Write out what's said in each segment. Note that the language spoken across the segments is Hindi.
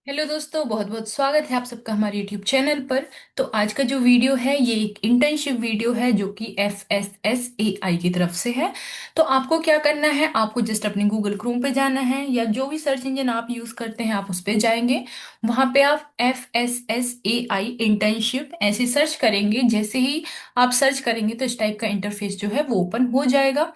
हेलो दोस्तों, बहुत बहुत स्वागत है आप सबका हमारे यूट्यूब चैनल पर। तो आज का जो वीडियो है ये एक इंटर्नशिप वीडियो है जो कि FSSAI की तरफ से है। तो आपको क्या करना है, आपको जस्ट अपने गूगल क्रोम पे जाना है या जो भी सर्च इंजन आप यूज करते हैं आप उस पे जाएंगे। वहां पे आप FSSAI इंटर्नशिप ऐसे सर्च करेंगे। जैसे ही आप सर्च करेंगे तो इस टाइप का इंटरफेस जो है वो ओपन हो जाएगा।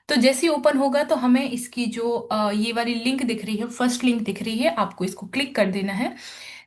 तो जैसे ही ओपन होगा तो हमें इसकी जो ये वाली लिंक दिख रही है, फर्स्ट लिंक दिख रही है, आपको इसको क्लिक कर देना है।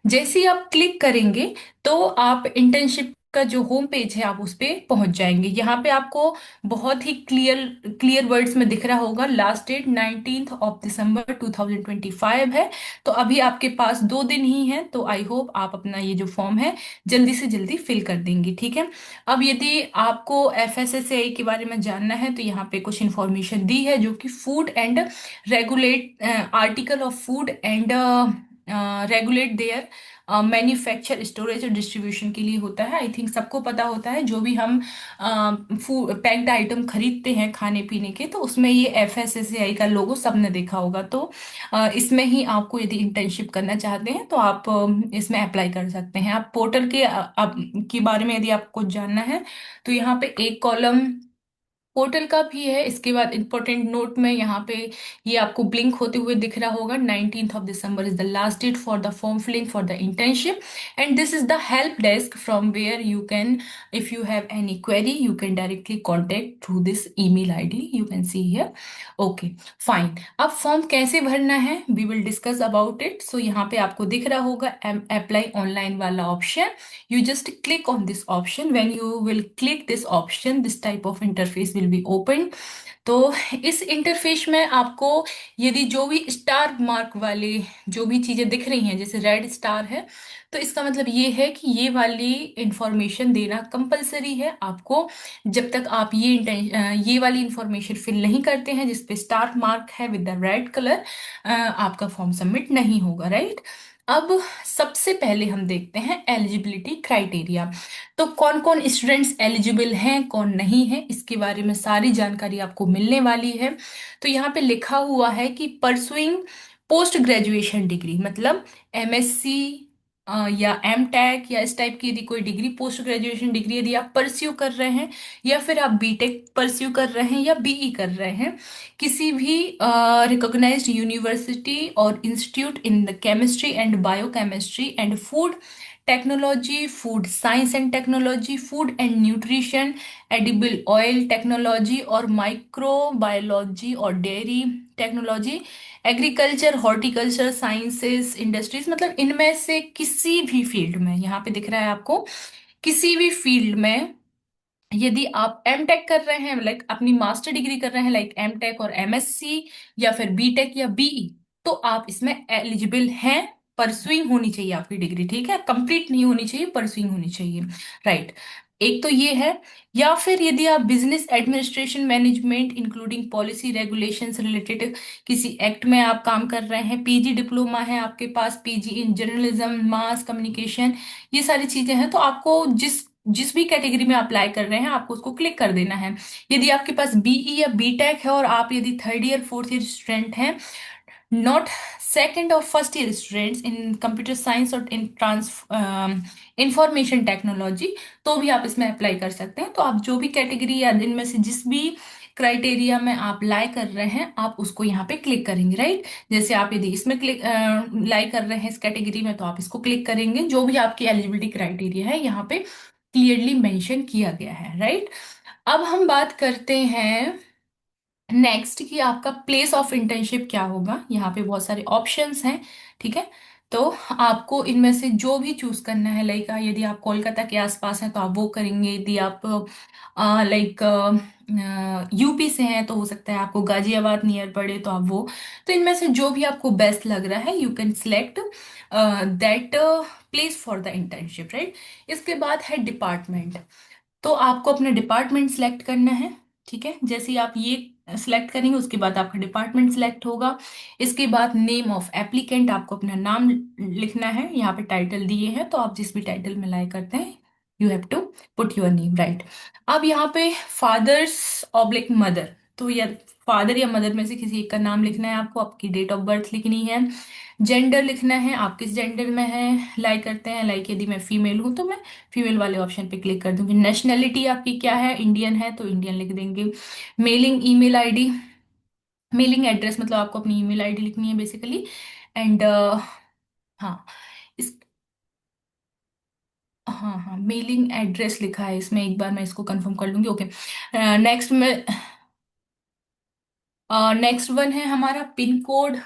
जैसे ही आप क्लिक करेंगे तो आप इंटर्नशिप का जो होम पेज है आप उस पे पहुंच जाएंगे। यहाँ पे आपको बहुत ही क्लियर क्लियर वर्ड्स में दिख रहा होगा, लास्ट डेट 19 दिसंबर 2025 है। तो अभी आपके पास 2 दिन ही है, तो आई होप आप अपना ये जो फॉर्म है जल्दी से जल्दी फिल कर देंगे, ठीक है। अब यदि आपको FSSAI के बारे में जानना है तो यहाँ पे कुछ इंफॉर्मेशन दी है, जो कि food and regulate article of food and regulate their manufacture storage और डिस्ट्रीब्यूशन के लिए होता है। आई थिंक सबको पता होता है, जो भी हम फूड पैक्ड आइटम खरीदते हैं खाने पीने के, तो उसमें ये FSSAI का लोगो सबने देखा होगा। तो इसमें ही आपको यदि इंटर्नशिप करना चाहते हैं तो आप इसमें अप्लाई कर सकते हैं। आप पोर्टल के बारे में यदि आपको जानना है तो यहाँ पे एक कॉलम पोर्टल का भी है। इसके बाद इंपॉर्टेंट नोट में यहाँ पे ये आपको ब्लिंक होते हुए दिख रहा होगा, 19 December is the last date for the form filling for the internship and this is the help desk from where you can, if you have any query you can directly contact through this email ID you can see here. Okay, fine. अब फॉर्म कैसे भरना है we will discuss about it. So यहाँ पे आपको दिख रहा होगा अप्लाई ऑनलाइन वाला option. You just click on this option. When you will click this option, this type of interface will be opened. तो इस इंटरफेस में आपको यदि जो भी स्टार मार्क वाले जो भी चीजें दिख रही हैं, जैसे रेड स्टार है, तो इसका मतलब ये है कि ये वाली इंफॉर्मेशन देना कंपलसरी है आपको। जब तक आप ये वाली इंफॉर्मेशन फिल नहीं करते हैं जिसपे स्टार मार्क है विद द रेड कलर, आपका फॉर्म सबमिट नहीं होगा, राइट। अब सबसे पहले हम देखते हैं एलिजिबिलिटी क्राइटेरिया। तो कौन कौन स्टूडेंट्स एलिजिबल हैं कौन नहीं है, इसके बारे में सारी जानकारी आपको मिलने वाली है। तो यहाँ पे लिखा हुआ है कि परसुइंग पोस्ट ग्रेजुएशन डिग्री, मतलब MSc या M Tech या इस टाइप की यदि कोई डिग्री, पोस्ट ग्रेजुएशन डिग्री यदि आप परस्यू कर रहे हैं, या फिर आप B Tech परस्यू कर रहे हैं या BE कर रहे हैं, किसी भी रिकॉग्नाइज्ड यूनिवर्सिटी और institute in the chemistry and biochemistry and food technology, food science and technology, food and nutrition, edible oil technology और माइक्रोबायोलॉजी और dairy technology, agriculture, horticulture sciences, industries, मतलब इनमें से किसी भी फील्ड में, यहाँ पे दिख रहा है आपको, किसी भी फील्ड में यदि आप M Tech कर रहे हैं, लाइक अपनी मास्टर डिग्री कर रहे हैं, लाइक M Tech और MSc, या फिर B Tech या BE, तो आप इसमें एलिजिबल हैं। परसुइंग होनी चाहिए आपकी डिग्री, ठीक है, कंप्लीट नहीं होनी चाहिए, परसुइंग होनी चाहिए, राइट। एक तो ये है। या फिर यदि आप business administration management including policy regulations related किसी एक्ट में आप काम कर रहे हैं, PG डिप्लोमा है आपके पास, PG in journalism, mass communication, ये सारी चीजें हैं, तो आपको जिस जिस भी कैटेगरी में अप्लाई कर रहे हैं आपको उसको क्लिक कर देना है। यदि आपके पास BE या B Tech है और आप यदि third year fourth year student हैं, नॉट सेकेंड और first year students in computer science और इन इंफॉर्मेशन टेक्नोलॉजी, तो भी आप इसमें अप्लाई कर सकते हैं। तो आप जो भी कैटेगरी या इनमें से जिस भी क्राइटेरिया में आप लाई कर रहे हैं आप उसको यहाँ पे क्लिक करेंगे, राइट। जैसे आप यदि इसमें क्लिक लाई कर रहे हैं इस कैटेगरी में, तो आप इसको क्लिक करेंगे। जो भी आपकी एलिजिबिलिटी क्राइटेरिया है यहाँ पे क्लियरली मेंशन किया गया है, राइट। अब हम बात करते हैं नेक्स्ट कि आपका प्लेस ऑफ इंटर्नशिप क्या होगा। यहाँ पे बहुत सारे ऑप्शंस हैं, ठीक है। तो आपको इनमें से जो भी चूज करना है, लाइक यदि आप कोलकाता के आसपास हैं तो आप वो करेंगे। यदि आप लाइक यूपी से हैं तो हो सकता है आपको गाजियाबाद नियर पड़े, तो आप वो, तो इनमें से जो भी आपको बेस्ट लग रहा है you can select that place for the internship, right. इसके बाद है डिपार्टमेंट। तो आपको अपना डिपार्टमेंट सिलेक्ट करना है, ठीक है। जैसे ही आप ये सिलेक्ट करेंगे उसके बाद आपका डिपार्टमेंट सिलेक्ट होगा। इसके बाद नेम ऑफ एप्लीकेंट, आपको अपना नाम लिखना है। यहाँ पे टाइटल दिए हैं तो आप जिस भी टाइटल में लाइक करते हैं you have to put your name, right. अब यहाँ पे फादर्स ऑब्लिक मदर, तो या फादर या मदर में से किसी एक का नाम लिखना है आपको, आपकी डेट ऑफ बर्थ लिखनी है, जेंडर लिखना है, आप किस जेंडर में हैं, लाइक करते हैं, लाइक यदि मैं फीमेल हूं तो मैं फीमेल वाले ऑप्शन पे क्लिक कर दूंगी। नेशनैलिटी आपकी क्या है, इंडियन है तो इंडियन लिख देंगे। Mailing email ID, mailing address मतलब आपको अपनी ईमेल आईडी लिखनी है बेसिकली। एंड हाँ, इस हाँ हाँ, मेलिंग एड्रेस लिखा है इसमें, एक बार मैं इसको कंफर्म कर लूंगी। ओके, नेक्स्ट में नेक्स्ट वन है हमारा पिन कोड,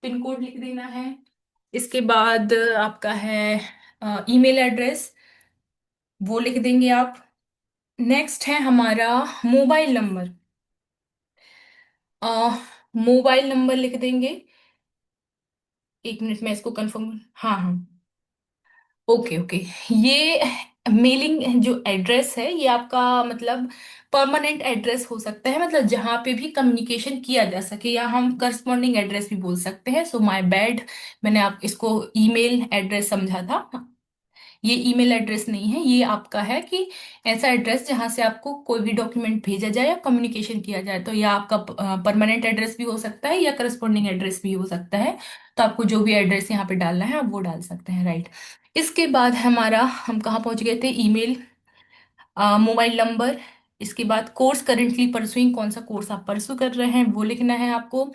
पिन कोड लिख देना है। इसके बाद आपका है ईमेल एड्रेस, वो लिख देंगे आप। नेक्स्ट है हमारा मोबाइल नंबर, मोबाइल नंबर लिख देंगे। एक मिनट में इसको कंफर्म, हाँ हाँ, ओके ओके। ये मेलिंग जो एड्रेस है ये आपका मतलब परमानेंट एड्रेस हो सकता है, मतलब जहाँ पे भी कम्युनिकेशन किया जा सके, या हम करस्पॉन्डिंग एड्रेस भी बोल सकते हैं। सो माय बैड, मैंने आप इसको ईमेल एड्रेस समझा था, ये ईमेल एड्रेस नहीं है, ये आपका है कि ऐसा एड्रेस जहां से आपको कोई भी डॉक्यूमेंट भेजा जाए या कम्युनिकेशन किया जाए, तो यह आपका परमानेंट एड्रेस भी हो सकता है या करस्पॉन्डिंग एड्रेस भी हो सकता है। तो आपको जो भी एड्रेस यहाँ पे डालना है आप वो डाल सकते हैं, राइट। इसके बाद हमारा, हम कहाँ पहुंच गए थे, ईमेल, मोबाइल नंबर। इसके बाद कोर्स करेंटली परसुइंग, कौन सा कोर्स आप परसू कर रहे हैं वो लिखना है आपको।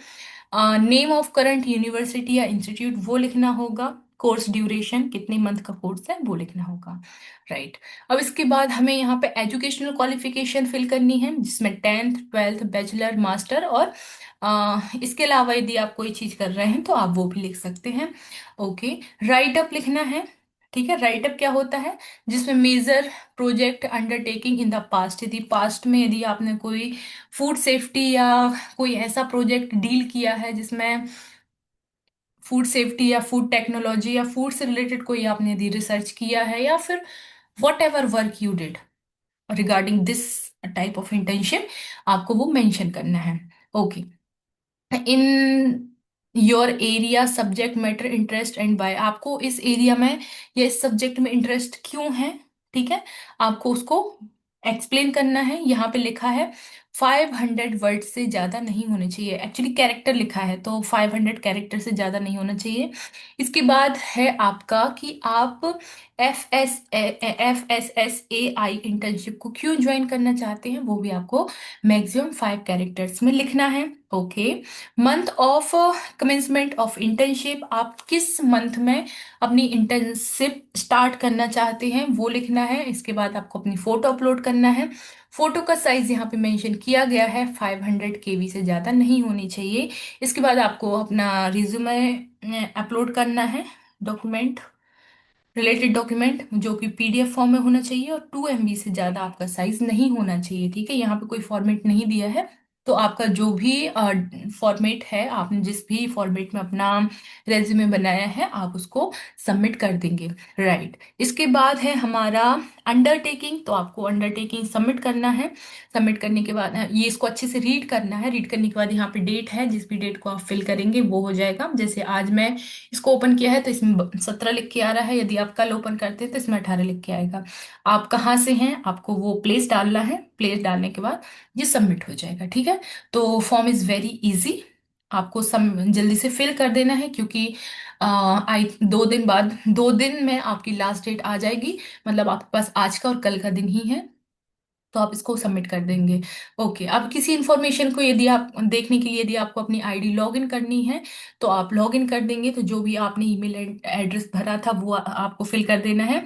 नेम ऑफ करंट यूनिवर्सिटी या इंस्टीट्यूट वो लिखना होगा। कोर्स ड्यूरेशन, कितने मंथ का कोर्स है वो लिखना होगा, राइट। अब इसके बाद हमें यहाँ पे एजुकेशनल क्वालिफिकेशन फिल करनी है, जिसमें 10th 12th बैचलर मास्टर, और इसके अलावा यदि आप कोई चीज कर रहे हैं तो आप वो भी लिख सकते हैं। ओके, राइट अप लिखना है। ठीक है, राइट अप क्या होता है, जिसमें major project undertaking in the past, यदि पास्ट में यदि आपने कोई फूड सेफ्टी या कोई ऐसा प्रोजेक्ट डील किया है जिसमें फूड सेफ्टी या फूड टेक्नोलॉजी या फूड से रिलेटेड कोई आपने यदि रिसर्च किया है, या फिर whatever work you did regarding this type of internship, आपको वो मेंशन करना है। Okay, in your area subject matter interest and by, आपको इस एरिया में या इस सब्जेक्ट में इंटरेस्ट क्यों है, ठीक है, आपको उसको एक्सप्लेन करना है। यहाँ पे लिखा है 500 वर्ड से ज्यादा नहीं होने चाहिए, एक्चुअली कैरेक्टर लिखा है तो 500 कैरेक्टर से ज्यादा नहीं होना चाहिए। इसके बाद है आपका कि आप FSSAI इंटर्नशिप को क्यों ज्वाइन करना चाहते हैं, वो भी आपको मैक्सिमम 5 कैरेक्टर्स में लिखना है। Okay, month of commencement of internship, आप किस मंथ में अपनी इंटर्नशिप स्टार्ट करना चाहते हैं वो लिखना है। इसके बाद आपको अपनी फोटो अपलोड करना है। फोटो का साइज यहाँ पे मेंशन किया गया है 500 KB से ज़्यादा नहीं होनी चाहिए। इसके बाद आपको अपना रिज्यूमे अपलोड करना है, डॉक्यूमेंट, रिलेटेड डॉक्यूमेंट जो कि PDF फॉर्म में होना चाहिए, और 2 MB से ज़्यादा आपका साइज नहीं होना चाहिए, ठीक है। यहाँ पे कोई फॉर्मेट नहीं दिया है, तो आपका जो भी फॉर्मेट है, आपने जिस भी फॉर्मेट में अपना रेज्यूमे बनाया है आप उसको सबमिट कर देंगे, राइट। इसके बाद है हमारा अंडरटेकिंग, तो आपको अंडरटेकिंग सबमिट करना है। सबमिट करने के बाद ये इसको अच्छे से रीड करना है, रीड करने के बाद यहाँ पे डेट है, जिस भी डेट को आप फिल करेंगे वो हो जाएगा। जैसे आज मैं इसको ओपन किया है तो इसमें 17 लिख के आ रहा है, यदि आप कल ओपन करते हैं तो इसमें 18 लिख के आएगा। आप कहाँ से हैं आपको वो प्लेस डालना है, प्लेस डालने के बाद ये सबमिट हो जाएगा, ठीक है। तो फॉर्म इज वेरी इजी, आपको सब जल्दी से फिल कर देना है, क्योंकि आई 2 दिन बाद, 2 दिन में आपकी लास्ट डेट आ जाएगी, मतलब आपके पास आज का और कल का दिन ही है, तो आप इसको सबमिट कर देंगे। ओके, अब किसी इंफॉर्मेशन को यदि आप देखने के लिए यदि आपको अपनी आईडी लॉग इन करनी है तो आप लॉग इन कर देंगे, तो जो भी आपने ईमेल एड्रेस भरा था वो आपको फिल कर देना है।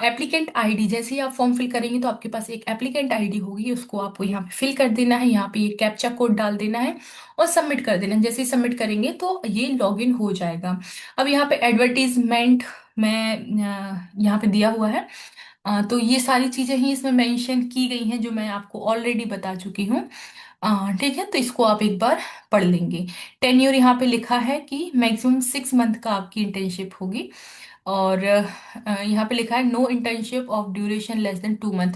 एप्लीकेंट आईडी, जैसे ही आप फॉर्म फिल करेंगे तो आपके पास एक एप्लीकेंट आईडी होगी, उसको आपको यहाँ पे फिल कर देना है, यहाँ पे ये कैप्चा कोड डाल देना है और सबमिट कर देना है। जैसे ही सबमिट करेंगे तो ये लॉग इन हो जाएगा। अब यहाँ पे एडवर्टीजमेंट में यहाँ पे दिया हुआ है, तो ये सारी चीजें ही इसमें मेंशन की गई हैं जो मैं आपको ऑलरेडी बता चुकी हूँ। ठीक है, तो इसको आप एक बार पढ़ लेंगे। टेन्योर यहाँ पे लिखा है कि मैक्सिमम 6 मंथ का आपकी इंटर्नशिप होगी। और यहाँ पे लिखा है no internship of duration less than 2 month.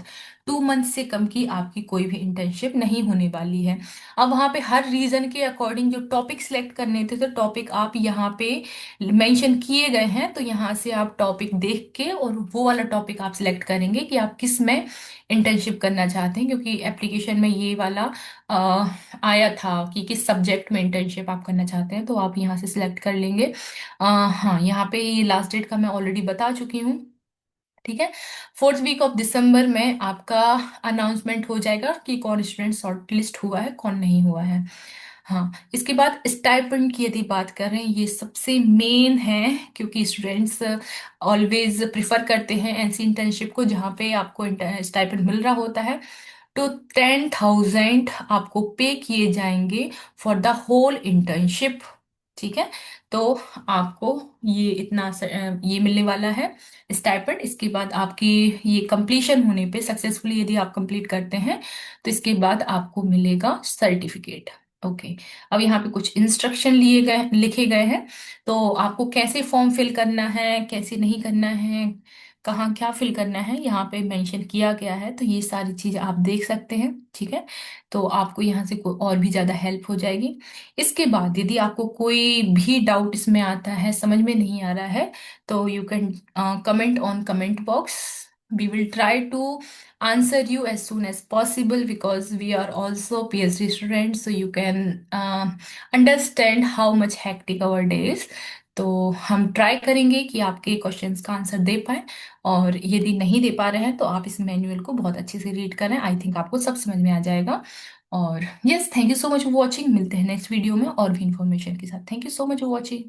2 month से कम की आपकी कोई भी इंटर्नशिप नहीं होने वाली है। अब वहाँ पे हर रीजन के अकॉर्डिंग जो टॉपिक सिलेक्ट करने थे, तो टॉपिक आप यहाँ पे मेंशन किए गए हैं, तो यहाँ से आप टॉपिक देख के और वो वाला टॉपिक आप सिलेक्ट करेंगे कि आप किस में इंटर्नशिप करना चाहते हैं, क्योंकि एप्लीकेशन में ये वाला अ, आया था कि किस सब्जेक्ट में इंटर्नशिप आप करना चाहते हैं, तो आप यहाँ से सिलेक्ट कर लेंगे। हाँ, यहाँ पे ये लास्ट डेट का मैं ऑलरेडी बता चुकी हूँ। ठीक है। 4th वीक ऑफ दिसंबर में आपका अनाउंसमेंट हो जाएगा कि कौन स्टूडेंट शॉर्ट लिस्ट हुआ है, कौन नहीं हुआ है। हाँ, इसके बाद स्टाइपेंड की यदि बात करें, ये सबसे मेन है, क्योंकि स्टूडेंट्स ऑलवेज प्रिफर करते हैं ऐसी इंटर्नशिप को जहाँ पे आपको स्टाइपेंड मिल रहा होता है। तो 10,000 आपको पे किए जाएंगे फॉर द होल इंटर्नशिप। ठीक है। तो आपको ये इतना ये मिलने वाला है स्टाइपेंड। इसके बाद आपकी ये कंप्लीशन होने पे, सक्सेसफुली यदि आप कंप्लीट करते हैं, तो इसके बाद आपको मिलेगा सर्टिफिकेट। ओके। अब यहाँ पे कुछ इंस्ट्रक्शन लिए गए लिखे गए हैं। तो आपको कैसे फॉर्म फिल करना है, कैसे नहीं करना है, कहाँ क्या फिल करना है, यहाँ पे मेंशन किया गया है, तो ये सारी चीज आप देख सकते हैं। ठीक है। तो आपको यहाँ से और भी ज्यादा हेल्प हो जाएगी। इसके बाद यदि आपको कोई भी डाउट इसमें आता है, समझ में नहीं आ रहा है, तो you can comment on comment box. We will try to answer you as soon as possible because we are also PhD students, so you can understand how much hectic our day is. तो हम ट्राई करेंगे कि आपके क्वेश्चंस का आंसर दे पाए। और यदि नहीं दे पा रहे हैं तो आप इस मैनुअल को बहुत अच्छे से रीड करें, आई थिंक आपको सब समझ में आ जाएगा। और yes, thank you so much for watching. मिलते हैं नेक्स्ट वीडियो में और भी इंफॉर्मेशन के साथ। Thank you so much for watching.